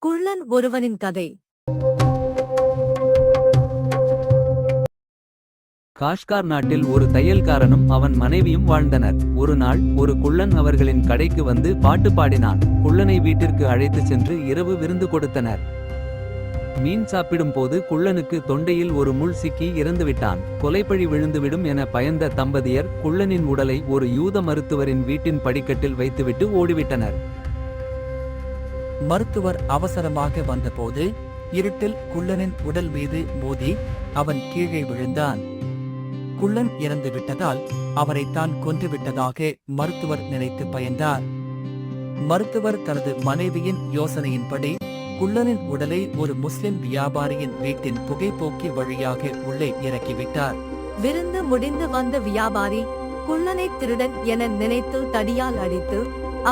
குள்ளன் ஒருவனின் கதை. காஷ்கார் நாட்டில் ஒரு தையல்காரனும் அவன் மனைவியும் வாழ்ந்தனர். ஒரு நாள் ஒரு குள்ளன் அவர்களின் கடைக்கு வந்து பாட்டு பாடினான். குள்ளனை வீட்டிற்கு அழைத்துச் சென்று இரவு விருந்து கொடுத்தனர். மீன் சாப்பிடும் போது குள்ளனுக்கு தொண்டையில் ஒரு முள் சிக்கி இறந்துவிட்டான். கொலைப்பழி விழுந்துவிடும் என பயந்த தம்பதியர் குள்ளனின் உடலை ஒரு யூத மருத்துவரின் வீட்டின் படிக்கட்டில் வைத்துவிட்டு ஓடிவிட்டனர். மருத்துவர் அவசரமாக வந்தபோது இருட்டில் குள்ளனின் உடல் மீது மோதி அவன் கீழே விழுந்தான். குள்ளன் இறந்து விட்டதால் அவரைத்தான் கொன்றுவிட்டதாக மருத்துவர் நினைத்து பயந்தார். மருத்துவர் தனது மனைவியின் யோசனையின்படி குள்ளனின் உடலை ஒரு முஸ்லிம் வியாபாரியின் வீட்டின் புகைப்போக்கி வழியாக உள்ளே இறக்கிவிட்டார். விருந்து முடிந்து வந்த வியாபாரி குள்ளனை திருடன் என நினைத்து தடியால் அடித்து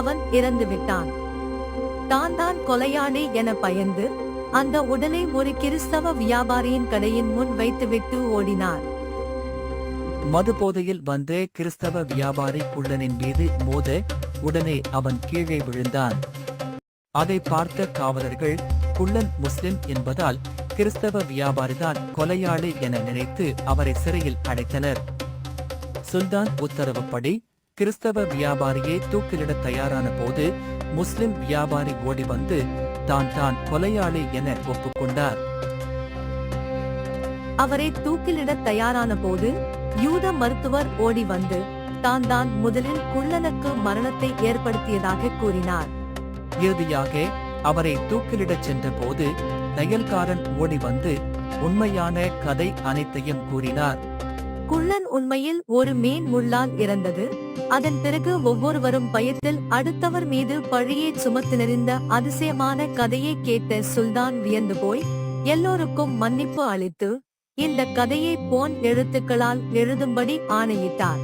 அவன் இறந்து விட்டான். தான் கொலையாளி என பயந்து அந்த உடலை ஒரு கிறிஸ்தவ வியாபாரியின் கடையின் முன் வைத்துவிட்டு ஓடினார். மதுபோதையில் வந்த கிறிஸ்தவ வியாபாரி குள்ளனின் மீது மோத உடனே அவன் கீழே விழுந்தான். அதை பார்த்த காவலர்கள் குள்ளன் முஸ்லிம் என்பதால் கிறிஸ்தவ வியாபாரிதான் கொலையாளி என நினைத்து அவரை சிறையில் அடைத்தனர். சுல்தான் உத்தரவுப்படி கிறிஸ்தவ வியாபாரியை தூக்கிலிட தயாரான போது முஸ்லிம் வியாபாரி ஓடி வந்து தான் கொலையாளி என ஒப்புக்கொண்டார். அவரை தூக்கிலிட தயாரான போது யூத மருத்துவர் ஓடி வந்து தான் முதலில் குள்ளனுக்கு மரணத்தை ஏற்படுத்தியதாக கூறினார். இறுதியாக அவரை தூக்கிலிடச் சென்ற போது தையல்காரன் ஓடி வந்து உண்மையான கதை அனைத்தையும் கூறினார். குள்ளன் உண்மையில் ஒரு மீன் முள்ளால் இறந்தது. அதன் பிறகு ஒவ்வொருவரும் பயத்தில் அடுத்தவர் மீது பழியை சுமத்தினறிந்த அதிசயமான கதையை கேட்ட சுல்தான் வியந்து போய் எல்லோருக்கும் மன்னிப்பு அளித்து இந்த கதையை பொன் எழுத்துக்களால் எழுதும்படி ஆணையிட்டார்.